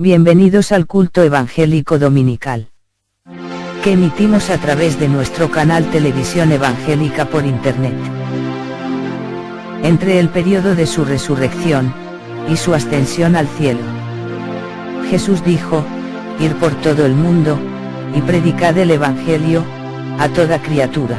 Bienvenidos al culto evangélico dominical, que emitimos a través de nuestro canal Televisión Evangélica por Internet. Entre el periodo de su resurrección y su ascensión al cielo, Jesús dijo: ir por todo el mundo y predicad el Evangelio a toda criatura.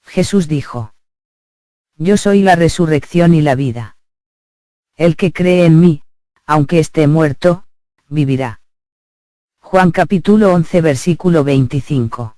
Jesús dijo: yo soy la resurrección y la vida. El que cree en mí, aunque esté muerto, vivirá. Juan capítulo 11 versículo 25.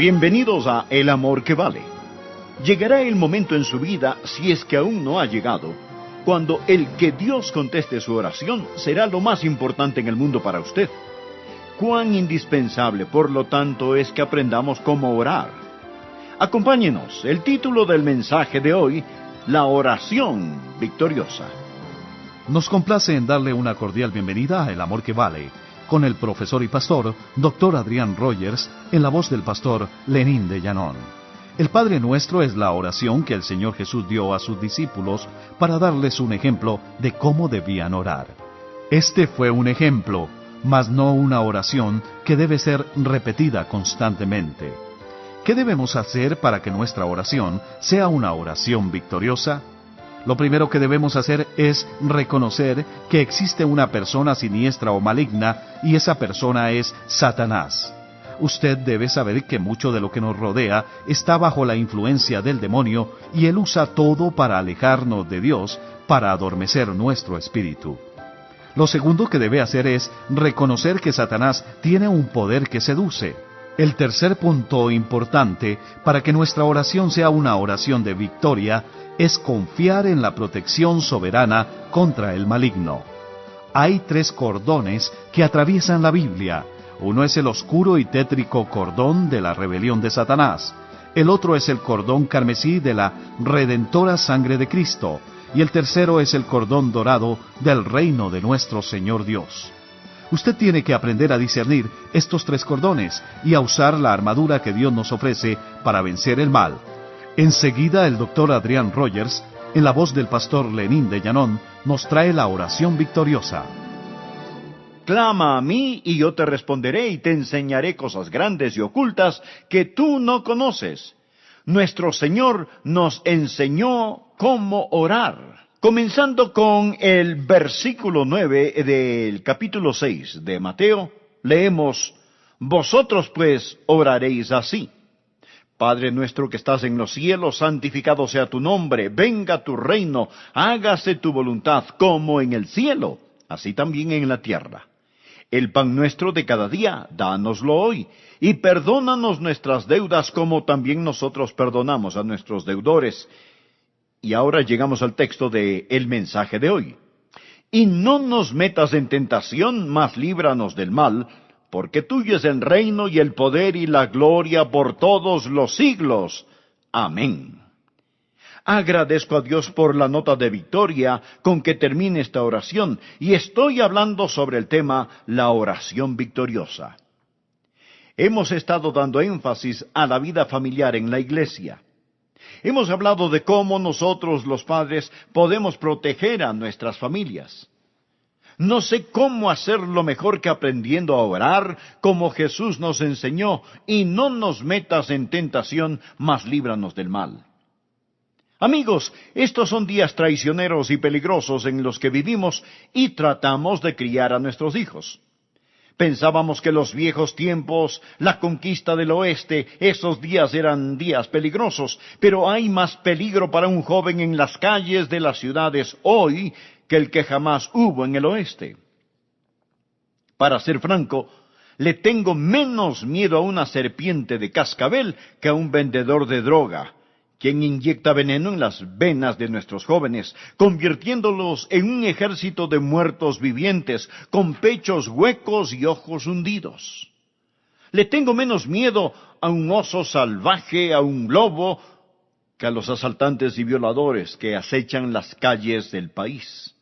Bienvenidos a El Amor que Vale. Llegará el momento en su vida, si es que aún no ha llegado, cuando el que Dios conteste su oración será lo más importante en el mundo para usted. Cuán indispensable, por lo tanto, es que aprendamos cómo orar. Acompáñenos, el título del mensaje de hoy, la oración victoriosa. Nos complace en darle una cordial bienvenida a El Amor que Vale, con el profesor y pastor, Dr. Adrián Rogers, en la voz del pastor Lenín de Llanón. El Padre Nuestro es la oración que el Señor Jesús dio a sus discípulos para darles un ejemplo de cómo debían orar. Este fue un ejemplo, mas no una oración que debe ser repetida constantemente. ¿Qué debemos hacer para que nuestra oración sea una oración victoriosa? Lo primero que debemos hacer es reconocer que existe una persona siniestra o maligna, y esa persona es Satanás. Usted debe saber que mucho de lo que nos rodea está bajo la influencia del demonio, y él usa todo para alejarnos de Dios, para adormecer nuestro espíritu. Lo segundo que debe hacer es reconocer que Satanás tiene un poder que seduce. El tercer punto importante para que nuestra oración sea una oración de victoria es confiar en la protección soberana contra el maligno. Hay 3 cordones que atraviesan la Biblia. Uno es el oscuro y tétrico cordón de la rebelión de Satanás. El otro es el cordón carmesí de la redentora sangre de Cristo. Y el tercero es el cordón dorado del reino de nuestro Señor Dios. Usted tiene que aprender a discernir estos 3 cordones y a usar la armadura que Dios nos ofrece para vencer el mal. Enseguida el Dr. Adrián Rogers, en la voz del pastor Lenín de Llanón, nos trae la oración victoriosa. Clama a mí y yo te responderé y te enseñaré cosas grandes y ocultas que tú no conoces. Nuestro Señor nos enseñó cómo orar. Comenzando con el versículo 9 del capítulo 6 de Mateo, leemos: Vosotros pues oraréis así: Padre nuestro que estás en los cielos, santificado sea tu nombre, venga tu reino, hágase tu voluntad como en el cielo, así también en la tierra. El pan nuestro de cada día, dánoslo hoy, y perdónanos nuestras deudas como también nosotros perdonamos a nuestros deudores. Y ahora llegamos al texto del mensaje de hoy. Y no nos metas en tentación, mas líbranos del mal, porque tuyo es el reino y el poder y la gloria por todos los siglos. Amén. Agradezco a Dios por la nota de victoria con que termine esta oración, y estoy hablando sobre el tema la oración victoriosa. Hemos estado dando énfasis a la vida familiar en la iglesia. Hemos hablado de cómo nosotros, los padres, podemos proteger a nuestras familias. No sé cómo hacerlo mejor que aprendiendo a orar, como Jesús nos enseñó, y no nos metas en tentación, mas líbranos del mal. Amigos, estos son días traicioneros y peligrosos en los que vivimos y tratamos de criar a nuestros hijos. Pensábamos que los viejos tiempos, la conquista del oeste, esos días eran días peligrosos, pero hay más peligro para un joven en las calles de las ciudades hoy que el que jamás hubo en el oeste. Para ser franco, le tengo menos miedo a una serpiente de cascabel que a un vendedor de droga, quien inyecta veneno en las venas de nuestros jóvenes, convirtiéndolos en un ejército de muertos vivientes, con pechos huecos y ojos hundidos. Le tengo menos miedo a un oso salvaje, a un lobo, que a los asaltantes y violadores que acechan las calles del país.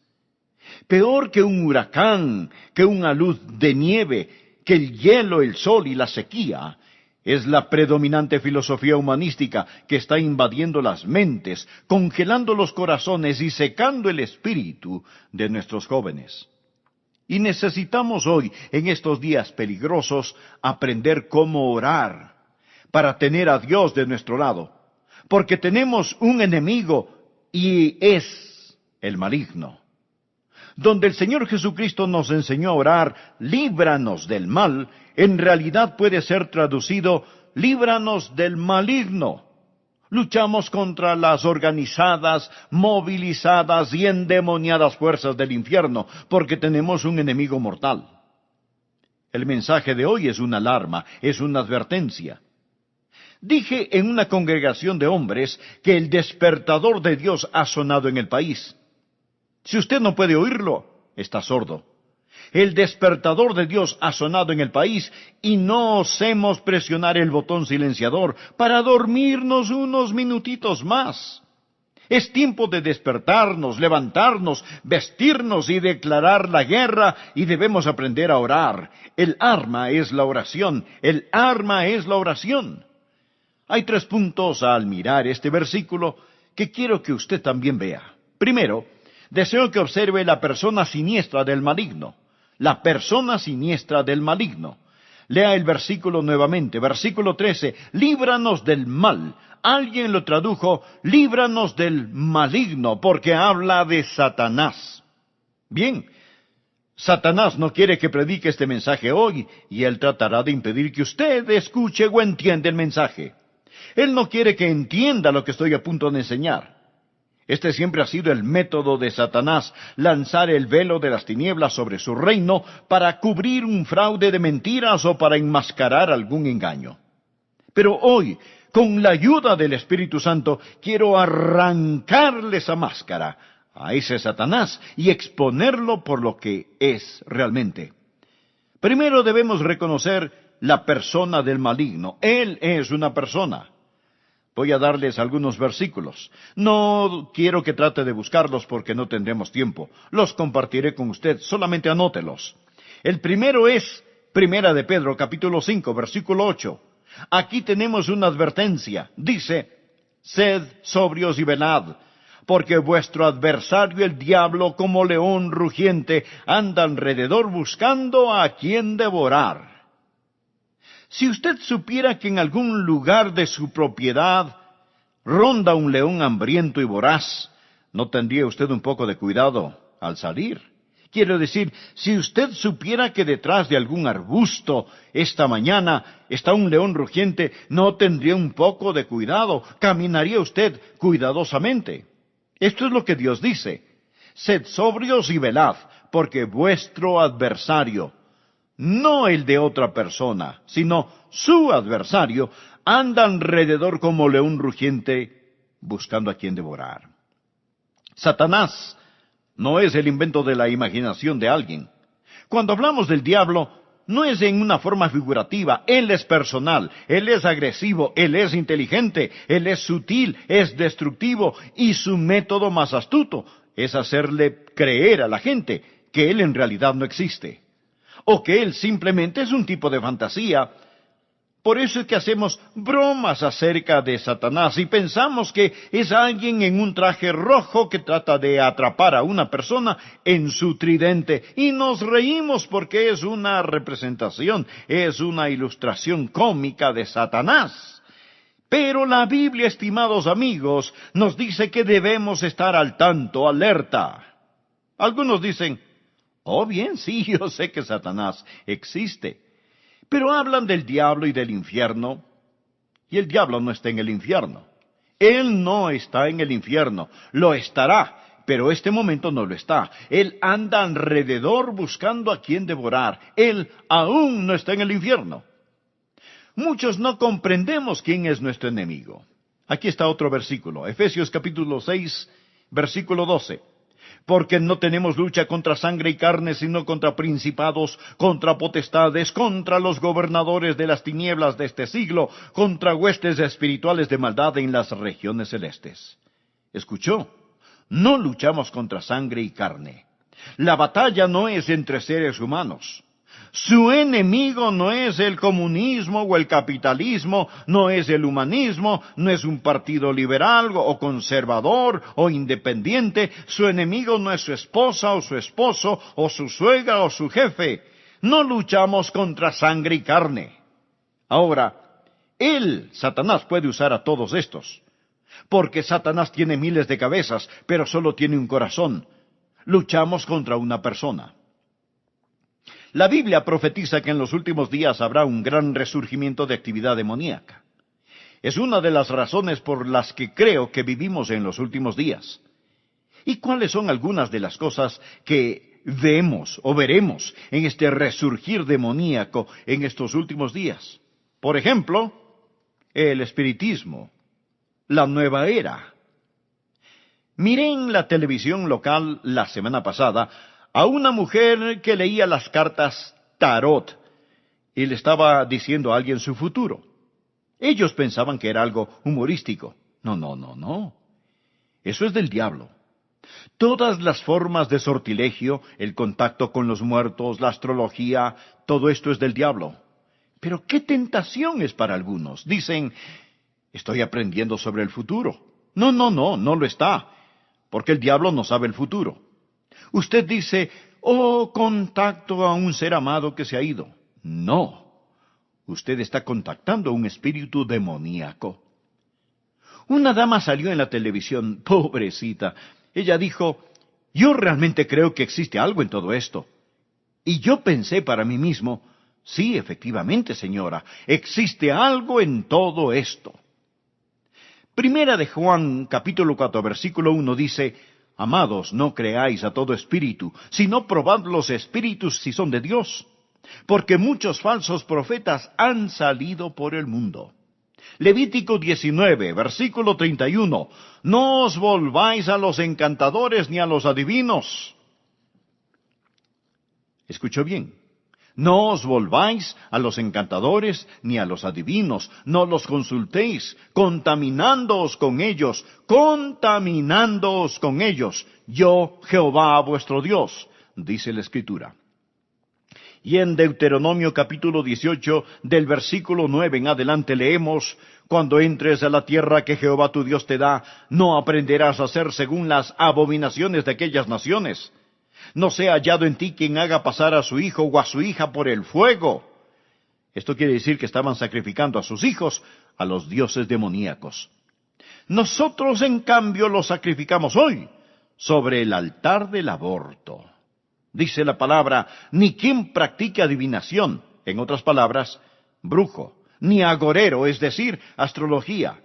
Peor que un huracán, que una luz de nieve, que el hielo, el sol y la sequía, es la predominante filosofía humanística que está invadiendo las mentes, congelando los corazones y secando el espíritu de nuestros jóvenes. Y necesitamos hoy, en estos días peligrosos, aprender cómo orar para tener a Dios de nuestro lado, porque tenemos un enemigo y es el maligno. Donde el Señor Jesucristo nos enseñó a orar, líbranos del mal, en realidad puede ser traducido, líbranos del maligno. Luchamos contra las organizadas, movilizadas y endemoniadas fuerzas del infierno, porque tenemos un enemigo mortal. El mensaje de hoy es una alarma, es una advertencia. Dije en una congregación de hombres que el despertador de Dios ha sonado en el país. Si usted no puede oírlo, está sordo. El despertador de Dios ha sonado en el país y no osemos presionar el botón silenciador para dormirnos unos minutitos más. Es tiempo de despertarnos, levantarnos, vestirnos y declarar la guerra, y debemos aprender a orar. El arma es la oración. El arma es la oración. Hay 3 puntos al mirar este versículo que quiero que usted también vea. Primero, deseo que observe la persona siniestra del maligno. La persona siniestra del maligno. Lea el versículo nuevamente, versículo 13. Líbranos del mal. Alguien lo tradujo, líbranos del maligno, porque habla de Satanás. Bien, Satanás no quiere que predique este mensaje hoy, y él tratará de impedir que usted escuche o entienda el mensaje. Él no quiere que entienda lo que estoy a punto de enseñar. Este siempre ha sido el método de Satanás, lanzar el velo de las tinieblas sobre su reino para cubrir un fraude de mentiras o para enmascarar algún engaño. Pero hoy, con la ayuda del Espíritu Santo, quiero arrancarle esa máscara a ese Satanás y exponerlo por lo que es realmente. Primero debemos reconocer la persona del maligno. Él es una persona. Voy a darles algunos versículos. No quiero que trate de buscarlos porque no tendremos tiempo. Los compartiré con usted, solamente anótelos. El primero es Primera de Pedro, capítulo 5, versículo 8. Aquí tenemos una advertencia. Dice, sed sobrios y velad, porque vuestro adversario el diablo, como león rugiente, anda alrededor buscando a quien devorar. Si usted supiera que en algún lugar de su propiedad ronda un león hambriento y voraz, ¿no tendría usted un poco de cuidado al salir? Quiero decir, si usted supiera que detrás de algún arbusto esta mañana está un león rugiente, ¿no tendría un poco de cuidado? ¿Caminaría usted cuidadosamente? Esto es lo que Dios dice. Sed sobrios y velad, porque vuestro adversario, no el de otra persona, sino su adversario, anda alrededor como león rugiente, buscando a quien devorar. Satanás no es el invento de la imaginación de alguien. Cuando hablamos del diablo, no es en una forma figurativa. Él es personal, él es agresivo, él es inteligente, él es sutil, es destructivo, y su método más astuto es hacerle creer a la gente que él en realidad no existe, o que él simplemente es un tipo de fantasía. Por eso es que hacemos bromas acerca de Satanás y pensamos que es alguien en un traje rojo que trata de atrapar a una persona en su tridente. Y nos reímos porque es una representación, es una ilustración cómica de Satanás. Pero la Biblia, estimados amigos, nos dice que debemos estar al tanto, alerta. Algunos dicen, oh bien, sí, yo sé que Satanás existe. Pero hablan del diablo y del infierno, y el diablo no está en el infierno. Él no está en el infierno, lo estará, pero este momento no lo está. Él anda alrededor buscando a quien devorar. Él aún no está en el infierno. Muchos no comprendemos quién es nuestro enemigo. Aquí está otro versículo, Efesios capítulo 6, versículo 12. Porque no tenemos lucha contra sangre y carne, sino contra principados, contra potestades, contra los gobernadores de las tinieblas de este siglo, contra huestes espirituales de maldad en las regiones celestes. ¿Escuchó? No luchamos contra sangre y carne. La batalla no es entre seres humanos. Su enemigo no es el comunismo o el capitalismo, no es el humanismo, no es un partido liberal o conservador o independiente. Su enemigo no es su esposa o su esposo o su suegra o su jefe. No luchamos contra sangre y carne. Ahora, Satanás puede usar a todos estos, porque Satanás tiene miles de cabezas, pero solo tiene un corazón. Luchamos contra una persona. La Biblia profetiza que en los últimos días habrá un gran resurgimiento de actividad demoníaca. Es una de las razones por las que creo que vivimos en los últimos días. ¿Y cuáles son algunas de las cosas que vemos o veremos en este resurgir demoníaco en estos últimos días? Por ejemplo, el espiritismo, la nueva era. Miré en la televisión local la semana pasada a una mujer que leía las cartas tarot y le estaba diciendo a alguien su futuro. Ellos pensaban que era algo humorístico. No. Eso es del diablo. Todas las formas de sortilegio, el contacto con los muertos, la astrología, todo esto es del diablo. Pero qué tentación es para algunos. Dicen, estoy aprendiendo sobre el futuro. No lo está, porque el diablo no sabe el futuro. Usted dice, contacto a un ser amado que se ha ido. No, usted está contactando a un espíritu demoníaco. Una dama salió en la televisión, pobrecita. Ella dijo, yo realmente creo que existe algo en todo esto. Y yo pensé para mí mismo, sí, efectivamente, señora, existe algo en todo esto. Primera de Juan, capítulo 4, versículo 1 dice, amados, no creáis a todo espíritu, sino probad los espíritus si son de Dios, porque muchos falsos profetas han salido por el mundo. Levítico 19, versículo 31, no os volváis a los encantadores ni a los adivinos. ¿Escuchó bien? No os volváis a los encantadores ni a los adivinos, no los consultéis, contaminándoos con ellos, yo, Jehová vuestro Dios, dice la Escritura. Y en Deuteronomio capítulo 18, del versículo 9 en adelante leemos, cuando entres a la tierra que Jehová tu Dios te da, no aprenderás a hacer según las abominaciones de aquellas naciones. No sea hallado en ti quien haga pasar a su hijo o a su hija por el fuego. Esto quiere decir que estaban sacrificando a sus hijos a los dioses demoníacos. Nosotros, en cambio, los sacrificamos hoy sobre el altar del aborto. Dice la palabra, ni quien practique adivinación, en otras palabras, brujo, ni agorero, es decir, astrología,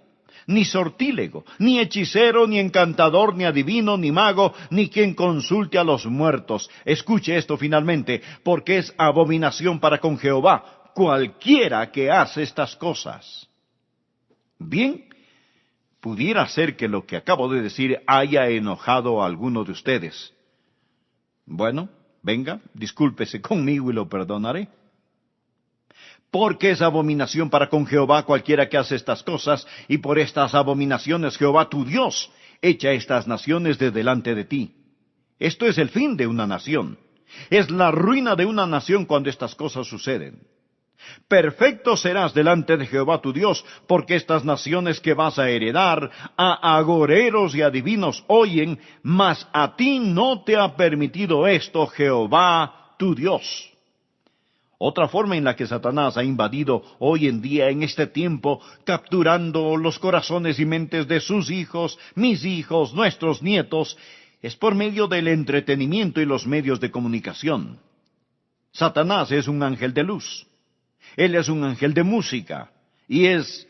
ni sortílego, ni hechicero, ni encantador, ni adivino, ni mago, ni quien consulte a los muertos. Escuche esto finalmente, porque es abominación para con Jehová cualquiera que hace estas cosas. Bien, pudiera ser que lo que acabo de decir haya enojado a alguno de ustedes. Bueno, venga, discúlpese conmigo y lo perdonaré. Porque es abominación para con Jehová cualquiera que hace estas cosas, y por estas abominaciones Jehová tu Dios echa estas naciones de delante de ti. Esto es el fin de una nación. Es la ruina de una nación cuando estas cosas suceden. Perfecto serás delante de Jehová tu Dios, porque estas naciones que vas a heredar a agoreros y adivinos oyen, mas a ti no te ha permitido esto Jehová tu Dios. Otra forma en la que Satanás ha invadido hoy en día, en este tiempo, capturando los corazones y mentes de sus hijos, mis hijos, nuestros nietos, es por medio del entretenimiento y los medios de comunicación. Satanás es un ángel de luz. Él es un ángel de música, y es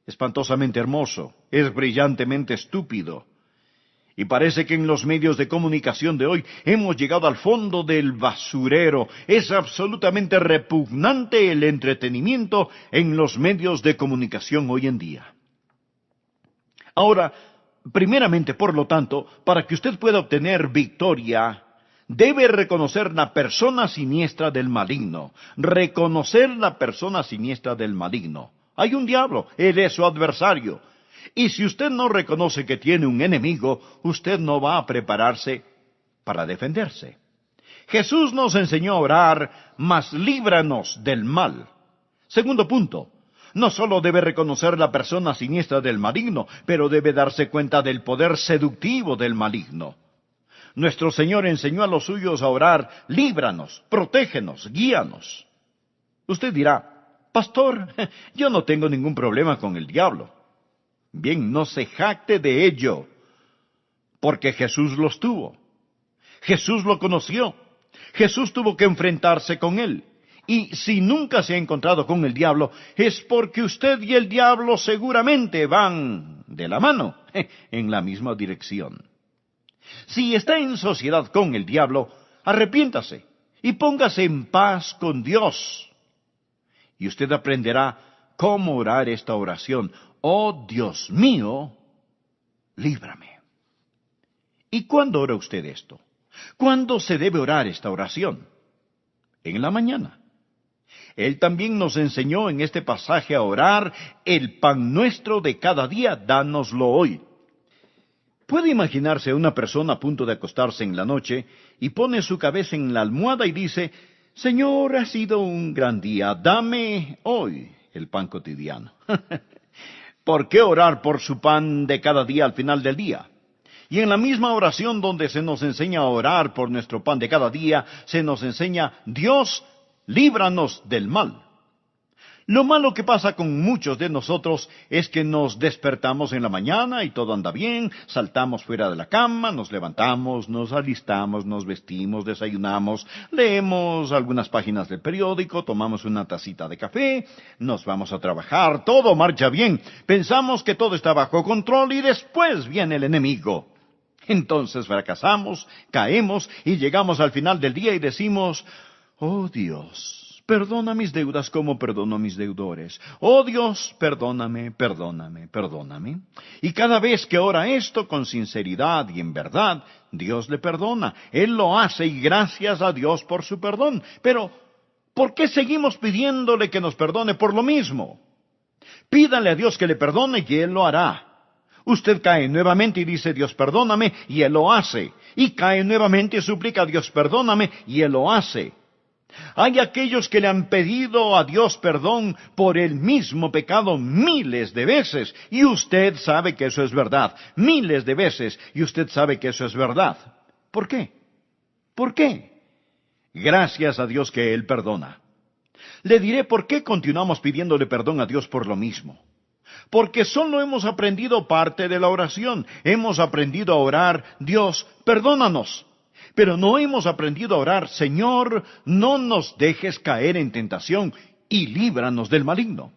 espantosamente hermoso, es brillantemente estúpido. Y parece que en los medios de comunicación de hoy hemos llegado al fondo del basurero. Es absolutamente repugnante el entretenimiento en los medios de comunicación hoy en día. Ahora, primeramente, por lo tanto, para que usted pueda obtener victoria, debe reconocer la persona siniestra del maligno. Reconocer la persona siniestra del maligno. Hay un diablo, él es su adversario. Y si usted no reconoce que tiene un enemigo, usted no va a prepararse para defenderse. Jesús nos enseñó a orar, mas líbranos del mal. Segundo punto, no solo debe reconocer la persona siniestra del maligno, pero debe darse cuenta del poder seductivo del maligno. Nuestro Señor enseñó a los suyos a orar, líbranos, protégenos, guíanos. Usted dirá, pastor, yo no tengo ningún problema con el diablo. Bien, no se jacte de ello, porque Jesús los tuvo. Jesús lo conoció. Jesús tuvo que enfrentarse con él. Y si nunca se ha encontrado con el diablo, es porque usted y el diablo seguramente van de la mano, en la misma dirección. Si está en sociedad con el diablo, arrepiéntase y póngase en paz con Dios. Y usted aprenderá cómo orar esta oración. Oh Dios mío, líbrame. ¿Y cuándo ora usted esto? ¿Cuándo se debe orar esta oración? En la mañana. Él también nos enseñó en este pasaje a orar: el pan nuestro de cada día, dánoslo hoy. Puede imaginarse a una persona a punto de acostarse en la noche y pone su cabeza en la almohada y dice: Señor, ha sido un gran día, dame hoy el pan cotidiano. ¿Por qué orar por su pan de cada día al final del día? Y en la misma oración donde se nos enseña a orar por nuestro pan de cada día, se nos enseña: Dios, líbranos del mal. Lo malo que pasa con muchos de nosotros es que nos despertamos en la mañana y todo anda bien, saltamos fuera de la cama, nos levantamos, nos alistamos, nos vestimos, desayunamos, leemos algunas páginas del periódico, tomamos una tacita de café, nos vamos a trabajar, todo marcha bien, pensamos que todo está bajo control y después viene el enemigo. Entonces fracasamos, caemos y llegamos al final del día y decimos: Oh Dios, perdona mis deudas como perdono a mis deudores. Oh Dios, perdóname, perdóname, perdóname. Y cada vez que ora esto con sinceridad y en verdad, Dios le perdona. Él lo hace y gracias a Dios por su perdón. Pero, ¿por qué seguimos pidiéndole que nos perdone por lo mismo? Pídale a Dios que le perdone y Él lo hará. Usted cae nuevamente y dice: Dios, perdóname, y Él lo hace. Y cae nuevamente y suplica: Dios, perdóname, y Él lo hace. Hay aquellos que le han pedido a Dios perdón por el mismo pecado miles de veces, y usted sabe que eso es verdad. Miles de veces, y usted sabe que eso es verdad. ¿Por qué? ¿Por qué? Gracias a Dios que Él perdona. Le diré por qué continuamos pidiéndole perdón a Dios por lo mismo. Porque solo hemos aprendido parte de la oración. Hemos aprendido a orar: Dios, perdónanos. Pero no hemos aprendido a orar: Señor, no nos dejes caer en tentación y líbranos del maligno.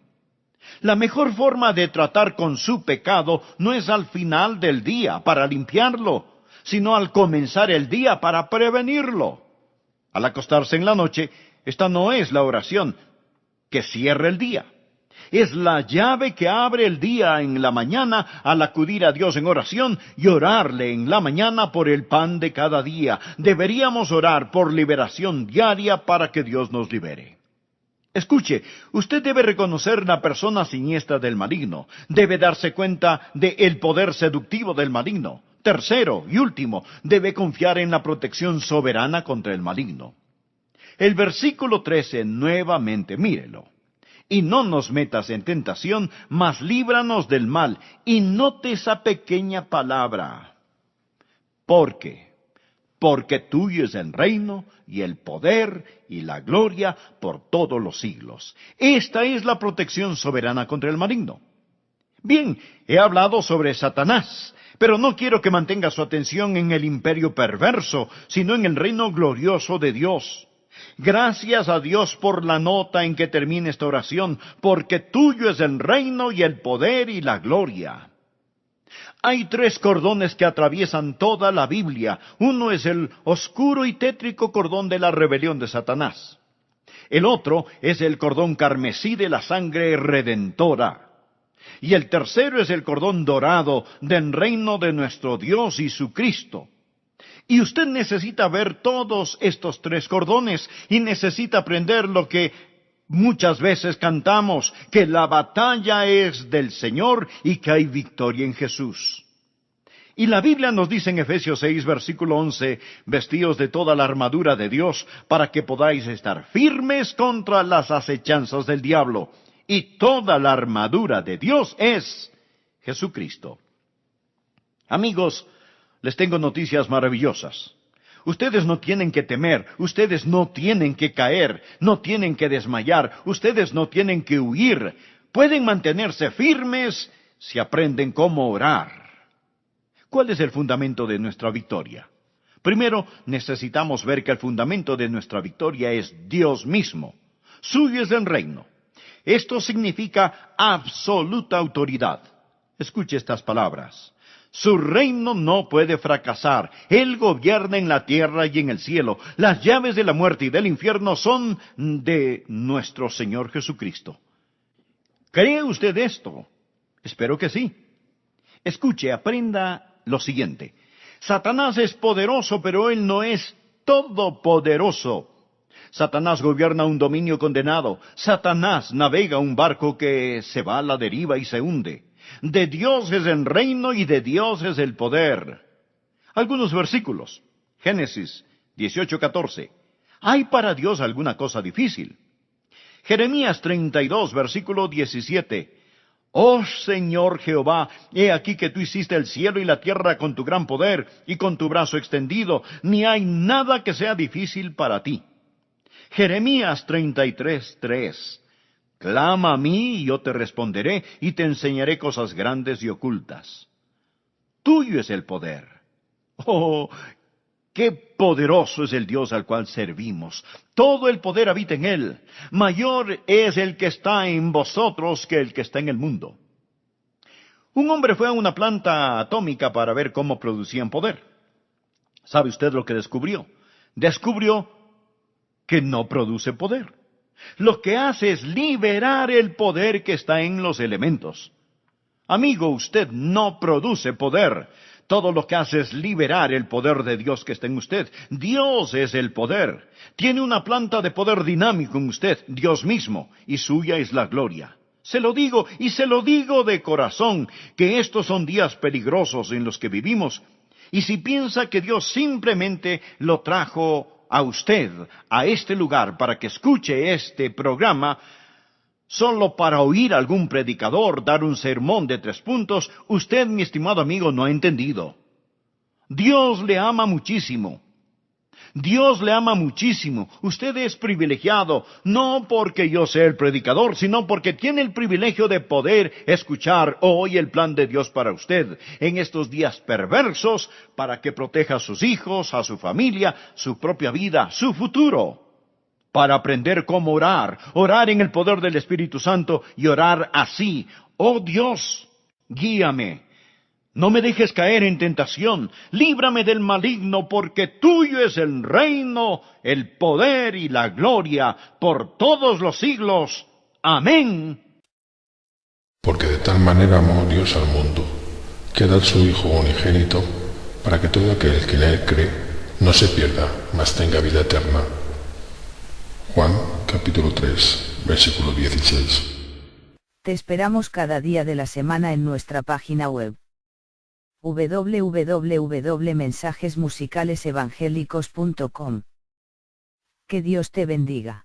La mejor forma de tratar con su pecado no es al final del día para limpiarlo, sino al comenzar el día para prevenirlo. Al acostarse en la noche, esta no es la oración que cierra el día. Es la llave que abre el día en la mañana al acudir a Dios en oración y orarle en la mañana por el pan de cada día. Deberíamos orar por liberación diaria para que Dios nos libere. Escuche, usted debe reconocer la persona siniestra del maligno. Debe darse cuenta del poder seductivo del maligno. Tercero y último, debe confiar en la protección soberana contra el maligno. El versículo 13, nuevamente, mírelo. Y no nos metas en tentación, mas líbranos del mal. Y note esa pequeña palabra. Porque tuyo es el reino, y el poder, y la gloria, por todos los siglos. Esta es la protección soberana contra el maligno. Bien, he hablado sobre Satanás, pero no quiero que mantenga su atención en el imperio perverso, sino en el reino glorioso de Dios. Gracias a Dios por la nota en que termina esta oración: porque tuyo es el reino y el poder y la gloria. Hay 3 cordones que atraviesan toda la Biblia. Uno es el oscuro y tétrico cordón de la rebelión de Satanás. El otro es el cordón carmesí de la sangre redentora. Y el tercero es el cordón dorado del reino de nuestro Dios y su Cristo. Y usted necesita ver todos estos 3 cordones y necesita aprender lo que muchas veces cantamos: que la batalla es del Señor y que hay victoria en Jesús. Y la Biblia nos dice en Efesios 6, versículo 11, vestíos de toda la armadura de Dios para que podáis estar firmes contra las acechanzas del diablo. Y toda la armadura de Dios es Jesucristo. Amigos, les tengo noticias maravillosas. Ustedes no tienen que temer, ustedes no tienen que caer, no tienen que desmayar, ustedes no tienen que huir. Pueden mantenerse firmes si aprenden cómo orar. ¿Cuál es el fundamento de nuestra victoria? Primero, necesitamos ver que el fundamento de nuestra victoria es Dios mismo. Suyo es el reino. Esto significa absoluta autoridad. Escuche estas palabras. Su reino no puede fracasar. Él gobierna en la tierra y en el cielo. Las llaves de la muerte y del infierno son de nuestro Señor Jesucristo. ¿Cree usted esto? Espero que sí. Escuche, aprenda lo siguiente. Satanás es poderoso, pero él no es todopoderoso. Satanás gobierna un dominio condenado. Satanás navega un barco que se va a la deriva y se hunde. De Dios es el reino y de Dios es el poder. Algunos versículos. Génesis 18:14. ¿Hay para Dios alguna cosa difícil? Jeremías 32, versículo 17. Oh Señor Jehová, he aquí que tú hiciste el cielo y la tierra con tu gran poder y con tu brazo extendido, ni hay nada que sea difícil para ti. Jeremías 33:3. Clama a mí y yo te responderé y te enseñaré cosas grandes y ocultas. Tuyo es el poder. Oh, qué poderoso es el Dios al cual servimos. Todo el poder habita en Él. Mayor es el que está en vosotros que el que está en el mundo. Un hombre fue a una planta atómica para ver cómo producían poder. ¿Sabe usted lo que descubrió? Descubrió que no produce poder. Lo que hace es liberar el poder que está en los elementos. Amigo, usted no produce poder. Todo lo que hace es liberar el poder de Dios que está en usted. Dios es el poder. Tiene una planta de poder dinámico en usted, Dios mismo, y suya es la gloria. Se lo digo, y se lo digo de corazón, que estos son días peligrosos en los que vivimos. Y si piensa que Dios simplemente lo trajo a usted, a este lugar, para que escuche este programa, solo para oír a algún predicador dar un sermón de 3 puntos, usted, mi estimado amigo, no ha entendido. Dios le ama muchísimo. Dios le ama muchísimo. Usted es privilegiado, no porque yo sea el predicador, sino porque tiene el privilegio de poder escuchar hoy el plan de Dios para usted, en estos días perversos, para que proteja a sus hijos, a su familia, su propia vida, su futuro. Para aprender cómo orar, orar en el poder del Espíritu Santo y orar así. Oh Dios, guíame. No me dejes caer en tentación. Líbrame del maligno, porque tuyo es el reino, el poder y la gloria por todos los siglos. Amén. Porque de tal manera amó Dios al mundo, que ha dado su Hijo unigénito, para que todo aquel que en él cree no se pierda, mas tenga vida eterna. Juan, capítulo 3, versículo 16. Te esperamos cada día de la semana en nuestra página web www.mensajesmusicalesevangélicos.com. Que Dios te bendiga.